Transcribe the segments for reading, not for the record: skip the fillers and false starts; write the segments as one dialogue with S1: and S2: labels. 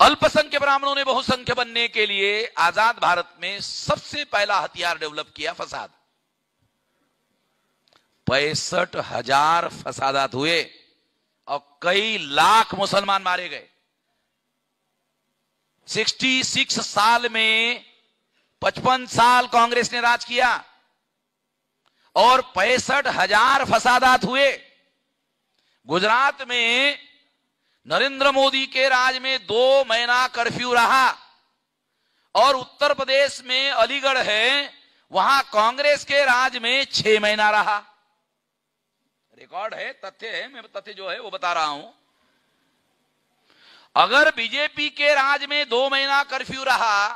S1: अल्पसंख्यक ब्राह्मणों ने बहुसंख्य बनने के लिए आजाद भारत में सबसे पहला हथियार डेवलप किया, फसाद। 65,000 फसादात हुए और कई लाख मुसलमान मारे गए। 66 साल में 55 साल कांग्रेस ने राज किया और 65,000 फसादात हुए। गुजरात में नरेंद्र मोदी के राज में 2 महीना कर्फ्यू रहा और उत्तर प्रदेश में अलीगढ़ है, वहां कांग्रेस के राज में 6 महीना रहा। रिकॉर्ड है, तथ्य है, मैं तथ्य जो है वो बता रहा हूं। अगर बीजेपी के राज में 2 महीना कर्फ्यू रहा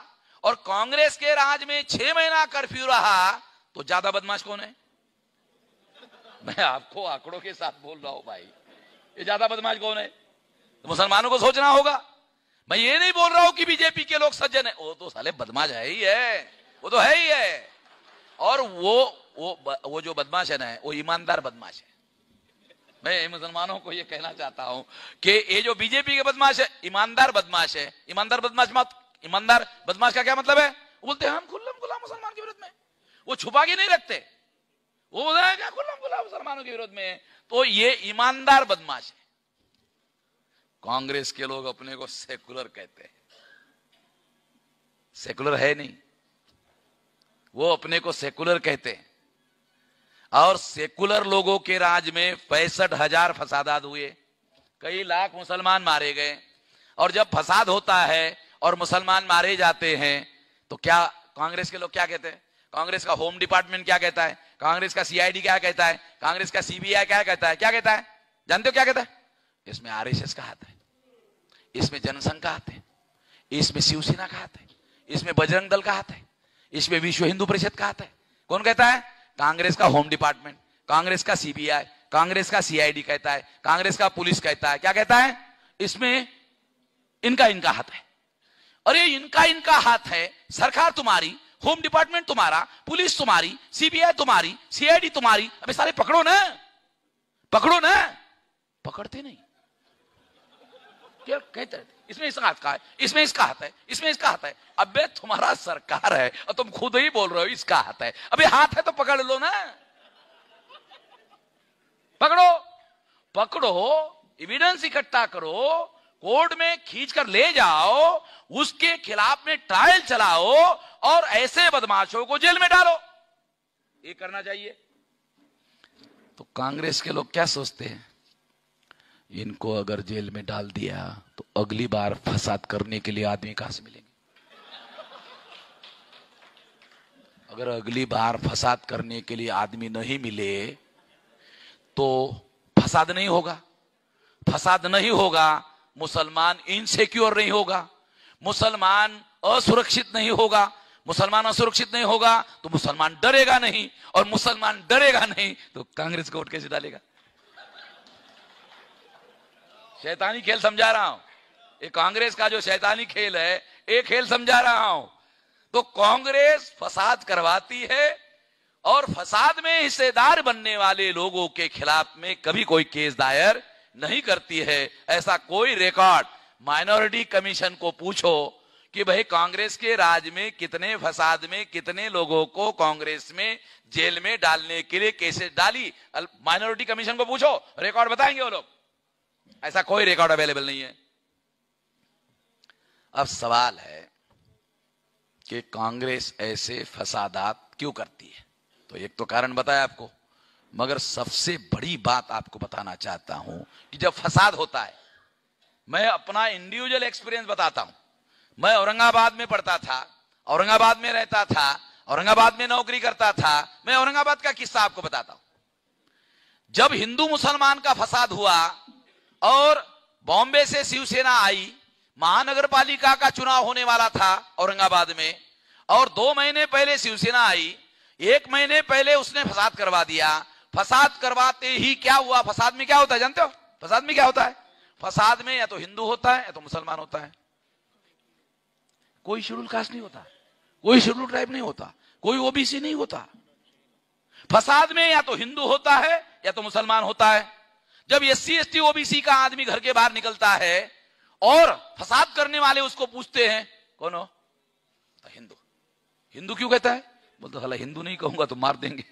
S1: और कांग्रेस के राज में 6 महीना कर्फ्यू रहा तो ज्यादा बदमाश कौन है? मैं आपको आंकड़ों के साथ बोल रहा हूं भाई, ये ज्यादा बदमाश कौन है? तो मुसलमानों को सोचना होगा। मैं ये नहीं बोल रहा हूं कि बीजेपी के लोग सज्जन है, वो तो साले बदमाश है ही है, वो तो है ही है। और वो जो बदमाश है ना, वो ईमानदार बदमाश है। मैं मुसलमानों को ये कहना चाहता हूं कि ये जो बीजेपी के बदमाश है, ईमानदार बदमाश है। ईमानदार बदमाश का क्या मतलब है? वो बोलते हैं हम खुल्लम खुल्ला मुसलमान के विरोध में, वो छुपा के नहीं रखते, वो बोलते हैं क्या खुल्लम खुल्ला मुसलमानों के विरोध में, तो ये ईमानदार बदमाश है। कांग्रेस के लोग अपने को सेकुलर कहते हैं, सेकुलर है नहीं, वो अपने को सेकुलर कहते हैं। और सेकुलर लोगों के राज में 65,000 फसादात हुए, कई लाख मुसलमान मारे गए। और जब फसाद होता है और मुसलमान मारे जाते हैं तो क्या कांग्रेस के लोग क्या कहते हैं? कांग्रेस का होम डिपार्टमेंट क्या कहता है? कांग्रेस का सीआईडी क्या कहता है? कांग्रेस का सीबीआई क्या कहता है? क्या कहता है? जानते हो क्या कहता है? इसमें आरएसएस का हाथ है, इसमें जनसंघ का हाथ है, इसमें शिवसेना का हाथ है, इसमें बजरंग दल का हाथ है, इसमें विश्व हिंदू परिषद का हाथ है। कौन कहता है? कांग्रेस का होम डिपार्टमेंट, कांग्रेस का सीबीआई, कांग्रेस का सीआईडी कहता है, कांग्रेस का पुलिस कहता है। क्या कहता है? इसमें इनका हाथ है। अरे इनका हाथ है, सरकार तुम्हारी, होम डिपार्टमेंट तुम्हारा, पुलिस तुम्हारी, सीबीआई तुम्हारी, सीआईडी तुम्हारी। अबे सारे पकड़ो ना, पकड़ो ना। पकड़ते नहीं, क्या कहते हैं? इसमें इसका हाथ का है, इसमें इसका हाथ है, इसमें इसका हाथ है। अबे तुम्हारा सरकार है और तुम खुद ही बोल रहे हो इसका हाथ है। अबे हाथ है तो पकड़ लो ना, पकड़ो, एविडेंस इकट्ठा करो, कोर्ट में खींच कर ले जाओ, उसके खिलाफ में ट्रायल चलाओ और ऐसे बदमाशों को जेल में डालो। ये करना चाहिए। तो कांग्रेस के लोग क्या सोचते हैं? इनको अगर जेल में डाल दिया तो अगली बार फसाद करने के लिए आदमी कहां से मिलेंगे? अगर अगली बार फसाद करने के लिए आदमी नहीं मिले तो फसाद नहीं होगा, फसाद नहीं होगा, मुसलमान इनसिक्योर नहीं होगा, मुसलमान असुरक्षित नहीं होगा, मुसलमान असुरक्षित नहीं होगा तो मुसलमान डरेगा नहीं, और मुसलमान डरेगा नहीं तो कांग्रेस को वोट कैसे डालेगा? शैतानी खेल समझा रहा हूं, ये कांग्रेस का जो शैतानी खेल है, एक खेल समझा रहा हूं। तो कांग्रेस फसाद करवाती है और फसाद में हिस्सेदार बनने वाले लोगों के खिलाफ में कभी कोई केस दायर नहीं करती है। ऐसा कोई रिकॉर्ड माइनॉरिटी कमीशन को पूछो कि भाई कांग्रेस के राज में कितने फसाद में कितने लोगों को कांग्रेस में जेल में डालने के लिए केसेस डाली, माइनॉरिटी कमीशन को पूछो, रिकॉर्ड बताएंगे वो लोग। ऐसा कोई रिकॉर्ड अवेलेबल नहीं है। अब सवाल है कि कांग्रेस ऐसे फसादात क्यों करती है? तो एक तो कारण बताया आपको, मगर सबसे बड़ी बात आपको बताना चाहता हूं कि जब फसाद होता है, मैं अपना इंडिविजुअल एक्सपीरियंस बताता हूं। मैं औरंगाबाद में पढ़ता था, औरंगाबाद में रहता था, औरंगाबाद में नौकरी करता था। मैं औरंगाबाद का किस्सा आपको बताता हूं। जब हिंदू मुसलमान का फसाद हुआ और बॉम्बे से शिवसेना आई, महानगर पालिका का चुनाव होने वाला था औरंगाबाद में, और 2 महीने पहले शिवसेना आई, 1 महीने पहले उसने फसाद करवा दिया। फसाद करवाते ही क्या हुआ? फसाद में क्या होता है जानते हो? फसाद में क्या होता है? फसाद में या तो हिंदू होता है या तो मुसलमान होता है। कोई शेड्यूल कास्ट नहीं होता, कोई शेड्यूल ट्राइब नहीं होता, कोई ओबीसी नहीं होता। फसाद में या तो हिंदू होता है या तो मुसलमान होता है। जब एससी एसटी ओबीसी का आदमी घर के बाहर निकलता है और फसाद करने वाले उसको पूछते हैं कौन हो, तो हिंदू। हिंदू क्यों कहता है, बोलते साला हिंदू नहीं कहूंगा तो मार देंगे।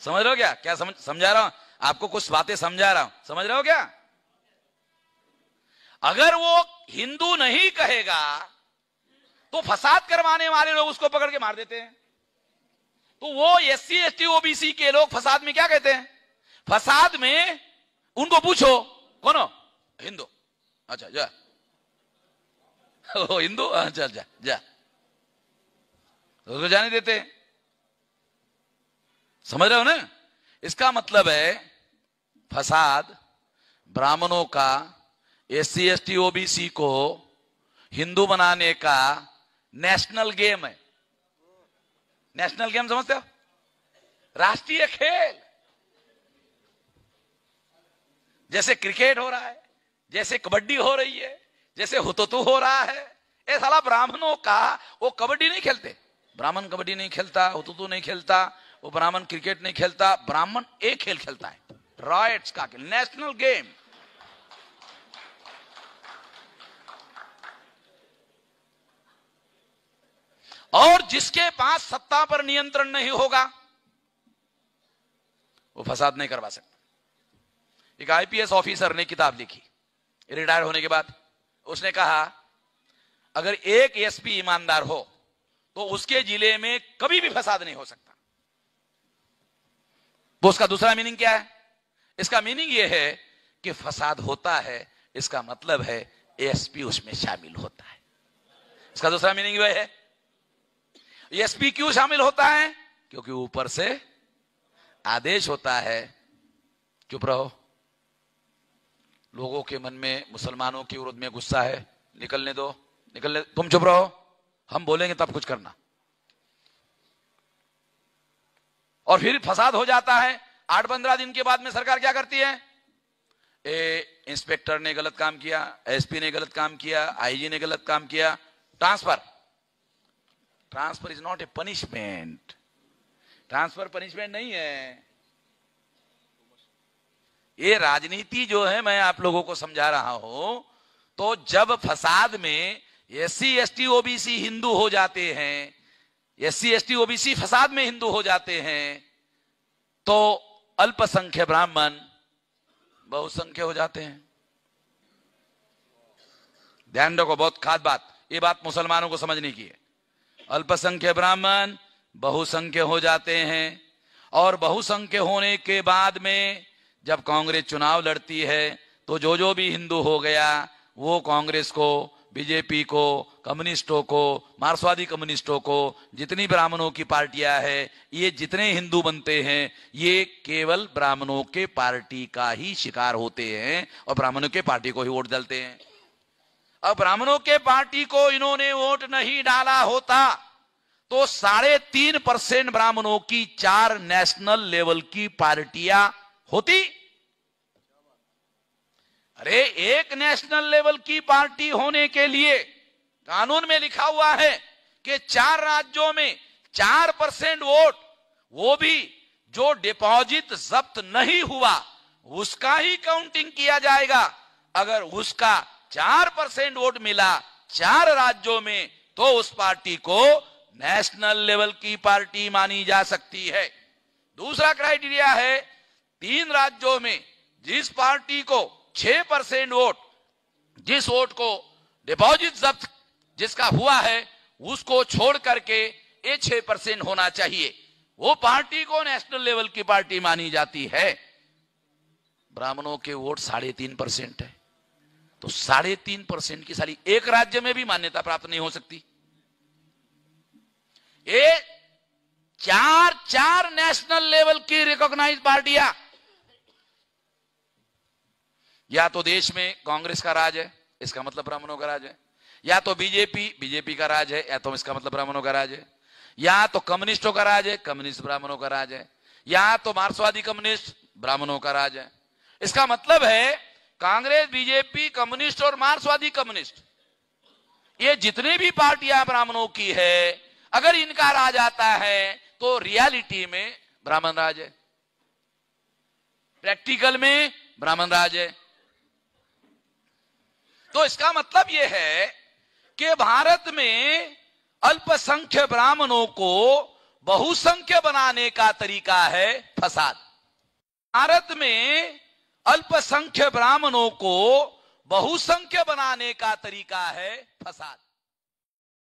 S1: समझ रहे हो क्या, क्या समझा रहा हूं आपको, कुछ बातें समझा रहा हूं, समझ रहे हो क्या। अगर वो हिंदू नहीं कहेगा तो फसाद करवाने वाले लोग उसको पकड़ के मार देते हैं। तो वो एससी एसटी ओबीसी के लोग फसाद में क्या कहते हैं, फसाद में उनको पूछो कौन हो, हिंदू। अच्छा जा, ओ हिंदू, अच्छा जा जा, तो जाने देते हैं। समझ रहे हो ना। इसका मतलब है फसाद ब्राह्मणों का एससी एसटी ओबीसी को हिंदू बनाने का नेशनल गेम है। नेशनल गेम समझते हो, राष्ट्रीय खेल। जैसे क्रिकेट हो रहा है, जैसे कबड्डी हो रही है, जैसे हुतुतु हो रहा है। ये साला ब्राह्मणों का, वो कबड्डी नहीं खेलते, ब्राह्मण कबड्डी नहीं खेलता, हुतुतु नहीं खेलता, वो ब्राह्मण क्रिकेट नहीं खेलता। ब्राह्मण एक खेल खेलता है, रॉयट्स का खेल, नेशनल गेम। और जिसके पास सत्ता पर नियंत्रण नहीं होगा वो फसाद नहीं करवा सकता। एक आईपीएस ऑफिसर ने किताब लिखी रिटायर होने के बाद। उसने कहा अगर एक एसपी ईमानदार हो तो उसके जिले में कभी भी फसाद नहीं हो सकता। तो उसका दूसरा मीनिंग क्या है, इसका मीनिंग यह है कि फसाद होता है, इसका मतलब है एसपी उसमें शामिल होता है। इसका दूसरा मीनिंग वह है, एसपी क्यों शामिल होता है, क्योंकि ऊपर से आदेश होता है। चुप रहो, लोगों के मन में मुसलमानों के विरोध में गुस्सा है, निकलने दो, निकलने, तुम चुप रहो, हम बोलेंगे तब कुछ करना। और फिर फसाद हो जाता है। 8-15 दिन के बाद में सरकार क्या करती है, इंस्पेक्टर ने गलत काम किया, एसपी ने गलत काम किया, आईजी ने गलत काम किया, transfer. Transfer is not a punishment, transfer punishment नहीं है। ये राजनीति जो है मैं आप लोगों को समझा रहा हूं। तो जब फसाद में एससी एसटी ओबीसी हिंदू हो जाते हैं, एससी एसटी ओबीसी फसाद में हिंदू हो जाते हैं, तो अल्पसंख्यक ब्राह्मण बहुसंख्य हो जाते हैं। ध्यान रखो, बहुत खास बात, ये बात मुसलमानों को समझने की है। अल्पसंख्यक ब्राह्मण बहुसंख्य हो जाते हैं, और बहुसंख्य होने के बाद में जब कांग्रेस चुनाव लड़ती है तो जो भी हिंदू हो गया वो कांग्रेस को, बीजेपी को, कम्युनिस्टों को, मार्क्सवादी कम्युनिस्टों को, जितनी ब्राह्मणों की पार्टियां हैं, ये जितने हिंदू बनते हैं ये केवल ब्राह्मणों के पार्टी का ही शिकार होते हैं और ब्राह्मणों के पार्टी को ही वोट डालते हैं। अब ब्राह्मणों के पार्टी को इन्होंने वोट नहीं डाला होता तो 3.5% ब्राह्मणों की 4 नेशनल लेवल की पार्टियां होती। अरे एक नेशनल लेवल की पार्टी होने के लिए कानून में लिखा हुआ है कि 4 राज्यों में 4% वोट, वो भी जो डिपॉजिट जब्त नहीं हुआ उसका ही काउंटिंग किया जाएगा। अगर उसका 4% वोट मिला 4 राज्यों में तो उस पार्टी को नेशनल लेवल की पार्टी मानी जा सकती है। दूसरा क्राइटेरिया है, 3 राज्यों में जिस पार्टी को 6% वोट, जिस वोट को डिपॉजिट जब्त जिसका हुआ है उसको छोड़ करके ये 6% होना चाहिए, वो पार्टी को नेशनल लेवल की पार्टी मानी जाती है। ब्राह्मणों के वोट 3.5% है, तो 3.5% की साली एक राज्य में भी मान्यता प्राप्त नहीं हो सकती। ये 4 नेशनल लेवल की रिकॉग्नाइज पार्टियां, या तो देश में कांग्रेस का राज है, इसका मतलब ब्राह्मणों का राज है, या तो बीजेपी का राज है, या तो इसका मतलब ब्राह्मणों का राज है, या तो कम्युनिस्टों का राज है, कम्युनिस्ट ब्राह्मणों का राज है, या तो मार्क्सवादी कम्युनिस्ट ब्राह्मणों का राज है। इसका मतलब है कांग्रेस, बीजेपी, कम्युनिस्ट और मार्क्सवादी कम्युनिस्ट, ये जितने भी पार्टियां ब्राह्मणों की है, अगर इनका राज आता है तो रियलिटी में ब्राह्मण राज है, प्रैक्टिकल में ब्राह्मण राज है। तो इसका मतलब यह है कि भारत में अल्पसंख्यक ब्राह्मणों को बहुसंख्य बनाने का तरीका है फसाद। भारत में अल्पसंख्यक ब्राह्मणों को बहुसंख्य बनाने का तरीका है फसाद।